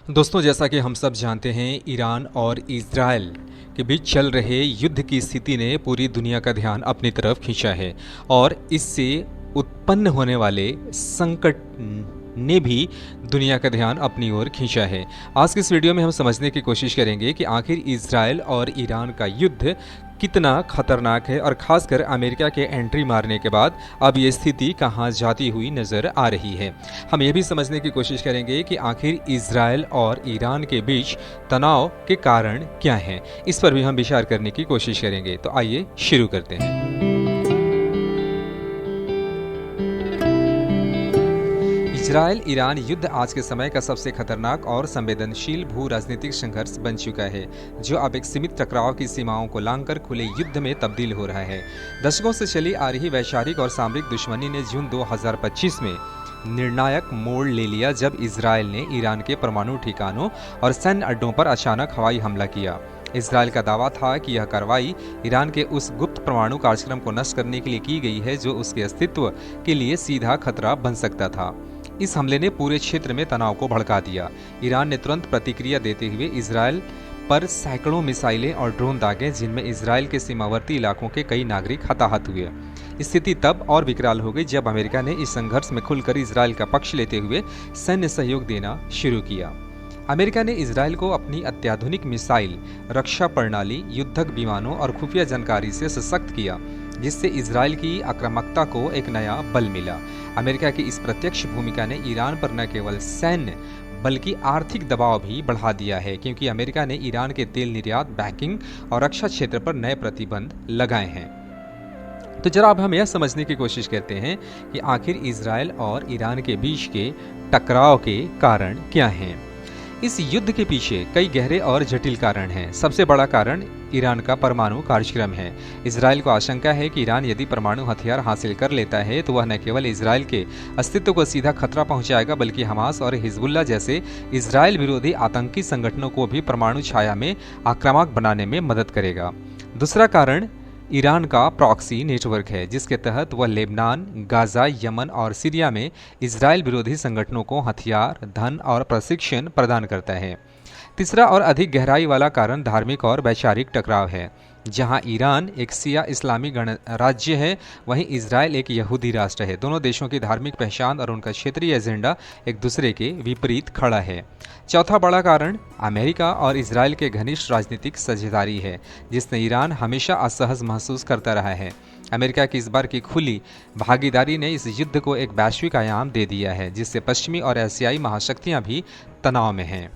दोस्तों, जैसा कि हम सब जानते हैं, ईरान और इज़राइल के बीच चल रहे युद्ध की स्थिति ने पूरी दुनिया का ध्यान अपनी तरफ खींचा है और इससे उत्पन्न होने वाले संकट ने भी दुनिया का ध्यान अपनी ओर खींचा है। आज की इस वीडियो में हम समझने की कोशिश करेंगे कि आखिर इज़राइल और ईरान का युद्ध कितना खतरनाक है और खासकर अमेरिका के एंट्री मारने के बाद अब ये स्थिति कहां जाती हुई नजर आ रही है। हम ये भी समझने की कोशिश करेंगे कि आखिर इज़राइल और ईरान के बीच तनाव के कारण क्या हैं। इस पर भी हम विचार करने की कोशिश करेंगे। तो आइए शुरू करते हैं। इजराइल ईरान युद्ध आज के समय का सबसे खतरनाक और संवेदनशील भू राजनीतिक संघर्ष बन चुका है, जो अब एक सीमित टकराव की सीमाओं को लांघकर खुले युद्ध में तब्दील हो रहा है। दशकों से चली आ रही वैचारिक और सामरिक दुश्मनी ने जून 2025 में निर्णायक मोड़ ले लिया, जब इजराइल ने ईरान के परमाणु ठिकानों और सैन्य अड्डों पर अचानक हवाई हमला किया। इजराइल का दावा था कि यह कार्रवाई ईरान के उस गुप्त परमाणु कार्यक्रम को नष्ट करने के लिए की गई है, जो उसके अस्तित्व के लिए सीधा खतरा बन सकता था। इस हमले ने पूरे क्षेत्र में तनाव को भड़का दिया। ईरान ने तुरंत प्रतिक्रिया देते हुए इजराइल पर सैकड़ों मिसाइलें और ड्रोन दागे, जिनमें इजराइल के सीमावर्ती इलाकों के कई नागरिक हताहत हुए। स्थिति तब और विकराल हो गई जब अमेरिका ने इस संघर्ष में खुलकर इजराइल का पक्ष लेते हुए सैन्य सहयोग देना शुरू किया। अमेरिका ने इजराइल को अपनी अत्याधुनिक मिसाइल, रक्षा प्रणाली, युद्धक विमानों और खुफिया जानकारी से सशक्त किया, जिससे इजराइल की आक्रामकता को एक नया बल मिला। अमेरिका की इस प्रत्यक्ष भूमिका ने ईरान पर न केवल सैन्य बल्कि आर्थिक दबाव भी बढ़ा दिया है, क्योंकि अमेरिका ने ईरान के तेल निर्यात, बैंकिंग और रक्षा क्षेत्र पर नए प्रतिबंध लगाए हैं। तो जरा अब हम यह समझने की कोशिश करते हैं कि आखिर इजराइल और ईरान के बीच के टकराव के कारण क्या हैं। इस युद्ध के पीछे कई गहरे और जटिल कारण हैं। सबसे बड़ा कारण ईरान का परमाणु कार्यक्रम है। इजराइल को आशंका है कि ईरान यदि परमाणु हथियार हासिल कर लेता है तो वह न केवल इजराइल के अस्तित्व को सीधा खतरा पहुंचाएगा, बल्कि हमास और हिजबुल्लाह जैसे इजराइल विरोधी आतंकी संगठनों को भी परमाणु छाया में आक्रामक बनाने में मदद करेगा। दूसरा कारण ईरान का प्रॉक्सी नेटवर्क है, जिसके तहत वह लेबनान, गाजा, यमन और सीरिया में इजराइल विरोधी संगठनों को हथियार, धन और प्रशिक्षण प्रदान करता है। तीसरा और अधिक गहराई वाला कारण धार्मिक और वैचारिक टकराव है। जहां ईरान एक शिया इस्लामी गणराज्य है, वहीं इजराइल एक यहूदी राष्ट्र है। दोनों देशों की धार्मिक पहचान और उनका क्षेत्रीय एजेंडा एक दूसरे के विपरीत खड़ा है। चौथा बड़ा कारण अमेरिका और इजराइल के घनिष्ठ राजनीतिक साझेदारी है, जिसने ईरान हमेशा असहज महसूस करता रहा है। अमेरिका की इस बार की खुली भागीदारी ने इस युद्ध को एक वैश्विक आयाम दे दिया है, जिससे पश्चिमी और एशियाई महाशक्तियां भी तनाव में हैं।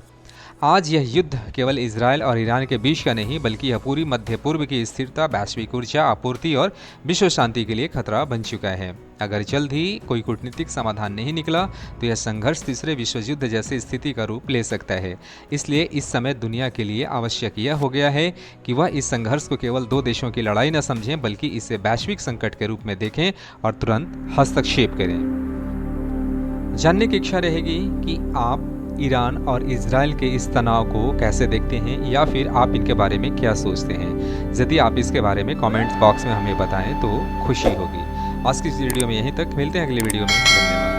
आज यह युद्ध केवल इजराइल और ईरान के बीच का नहीं, बल्कि यह पूरी मध्य पूर्व की स्थिरता, वैश्विक ऊर्जा आपूर्ति और विश्व शांति के लिए खतरा बन चुका है। अगर जल्द ही कोई कूटनीतिक समाधान नहीं निकला तो यह संघर्ष तीसरे विश्व युद्ध जैसी स्थिति का रूप ले सकता है। इसलिए इस समय दुनिया के लिए आवश्यक यह हो गया है कि वह इस संघर्ष को केवल दो देशों की लड़ाई न समझें, बल्कि इसे वैश्विक संकट के रूप में देखें और तुरंत हस्तक्षेप करें। जानने की इच्छा रहेगी कि आप ईरान और इजराइल के इस तनाव को कैसे देखते हैं, या फिर आप इनके बारे में क्या सोचते हैं। यदि आप इसके बारे में कमेंट्स बॉक्स में हमें बताएं तो खुशी होगी। आज की इस वीडियो में यहीं तक, मिलते हैं अगले वीडियो में। धन्यवाद।